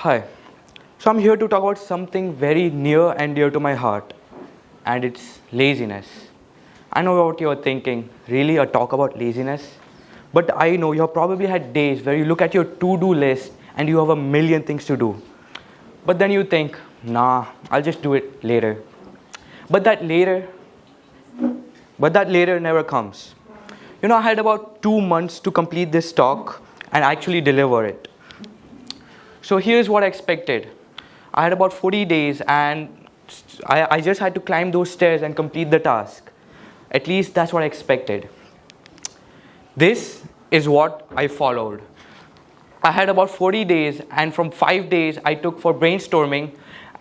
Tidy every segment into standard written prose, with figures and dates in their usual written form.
Hi. So I'm here to talk about something very near and dear to my heart, and it's laziness. I know what you're thinking, really a talk about laziness? But I know you have probably had days where you look at your to-do list and you have a million things to do. But then you think, nah, I'll just do it later. But that later, but that later never comes. I had about 2 months to complete this talk and actually deliver it. So here's what I expected. I had about 40 days and I just had to climb those stairs and complete the task. At least that's what I expected. This is what I followed. I had about 40 days, and from 5 days I took for brainstorming,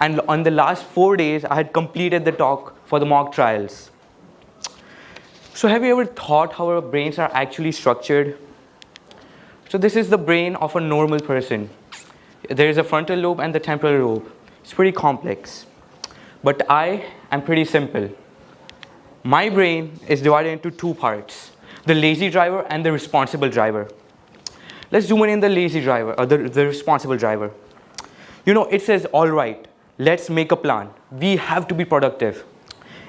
and on the last 4 days I had completed the talk for the mock trials. So have you ever thought how our brains are actually structured? So this is the brain of a normal person. There is a frontal lobe and the temporal lobe. It's pretty complex. But I am pretty simple. My brain is divided into two parts, the lazy driver and the responsible driver. Let's zoom in the lazy driver, or the responsible driver. It says, all right, let's make a plan. We have to be productive.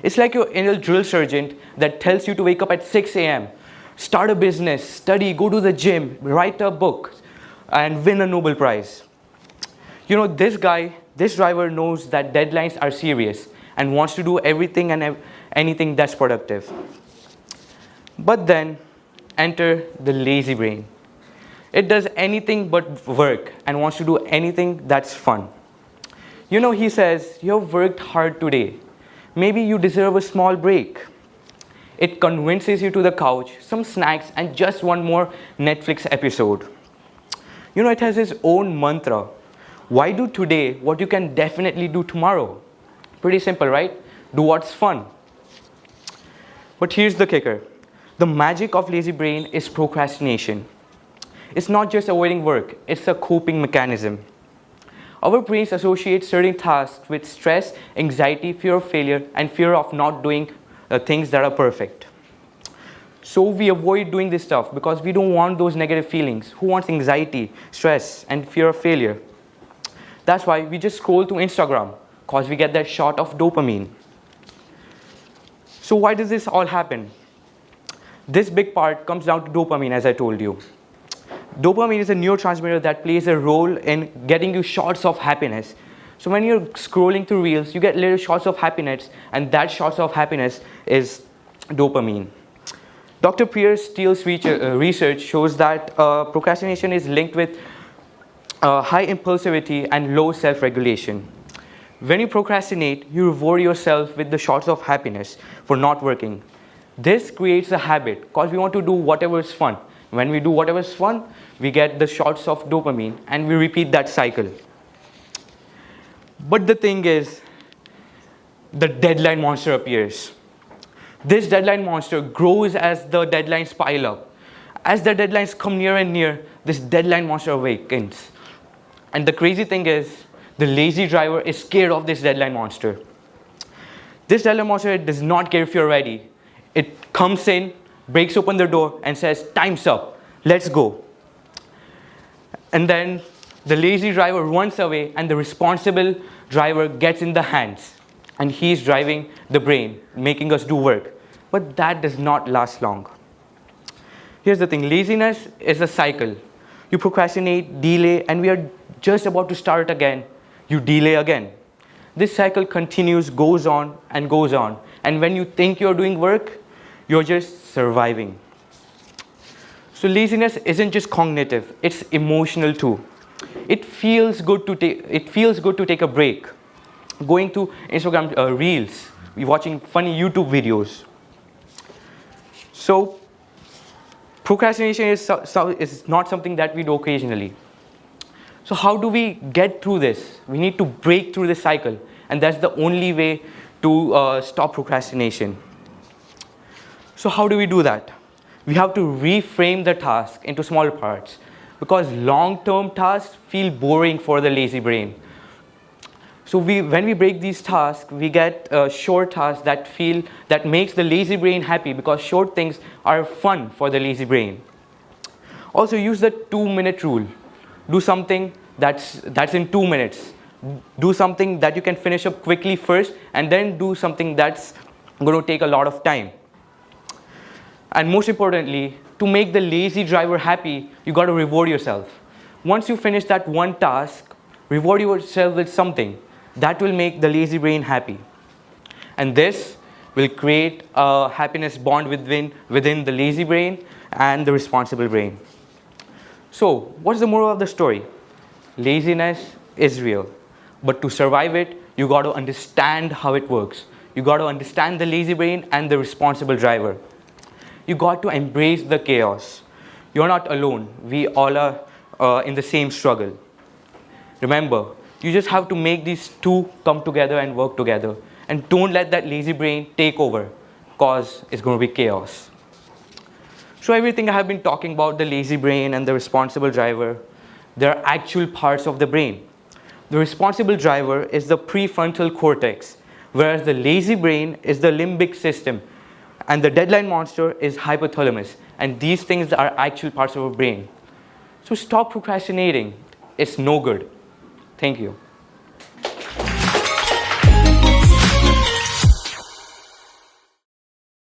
It's like your inner drill sergeant that tells you to wake up at 6 a.m., start a business, study, go to the gym, write a book, and win a Nobel Prize. This driver knows that deadlines are serious and wants to do everything and anything that's productive. But then enter the lazy brain. It does anything but work and wants to do anything that's fun. He says, you have worked hard today. Maybe you deserve a small break. It convinces you to the couch, some snacks, and just one more Netflix episode. It has its own mantra. Why do today what you can definitely do tomorrow? Pretty simple, right? Do what's fun. But here's the kicker. The magic of lazy brain is procrastination. It's not just avoiding work, it's a coping mechanism. Our brains associate certain tasks with stress, anxiety, fear of failure, and fear of not doing things that are perfect. So we avoid doing this stuff because we don't want those negative feelings. Who wants anxiety, stress, and fear of failure? That's why we just scroll through Instagram, because we get that shot of dopamine. So why does this all happen? This big part comes down to dopamine, as I told you. Dopamine is a neurotransmitter that plays a role in getting you shots of happiness. So when you're scrolling through reels, you get little shots of happiness, and that shots of happiness is dopamine. Dr. Pierce Steele's research shows that procrastination is linked with high impulsivity and low self-regulation. When you procrastinate, you reward yourself with the shots of happiness for not working. This creates a habit because we want to do whatever is fun. When we do whatever is fun, we get the shots of dopamine and we repeat that cycle. But the thing is, the deadline monster appears. This deadline monster grows as the deadlines pile up. As the deadlines come near and near, this deadline monster awakens. And the crazy thing is, the lazy driver is scared of this deadline monster. This deadline monster does not care if you're ready. It comes in, breaks open the door, and says, time's up, let's go. And then the lazy driver runs away, and the responsible driver gets in the hands. And he's driving the brain, making us do work. But that does not last long. Here's the thing, laziness is a cycle. You procrastinate, delay, and we are just about to start again. You delay again. This cycle continues, goes on, and goes on. And when you think you're doing work, you're just surviving. So laziness isn't just cognitive, it's emotional too. It feels good to take a break. Going to Instagram reels, watching funny YouTube videos. So procrastination is not something that we do occasionally. So how do we get through this? We need to break through this cycle, and that's the only way to stop procrastination. So how do we do that? We have to reframe the task into smaller parts, because long-term tasks feel boring for the lazy brain. So when we break these tasks, we get short tasks that makes the lazy brain happy, because short things are fun for the lazy brain. Also use the 2-minute rule. Do something that's in 2 minutes. Do something that you can finish up quickly first, and then do something that's going to take a lot of time. And most importantly, to make the lazy driver happy, you got to reward yourself. Once you finish that one task, reward yourself with something that will make the lazy brain happy. And this will create a happiness bond within the lazy brain and the responsible brain. So, what's the moral of the story? Laziness is real, but to survive it, you got to understand how it works. You got to understand the lazy brain and the responsible driver. You got to embrace the chaos. You're not alone. We all are in the same struggle. Remember, you just have to make these two come together and work together. And don't let that lazy brain take over, because it's going to be chaos. So everything I have been talking about, the lazy brain and the responsible driver, they're actual parts of the brain. The responsible driver is the prefrontal cortex, whereas the lazy brain is the limbic system, and the deadline monster is hypothalamus. And these things are actual parts of our brain. So stop procrastinating. It's no good. Thank you.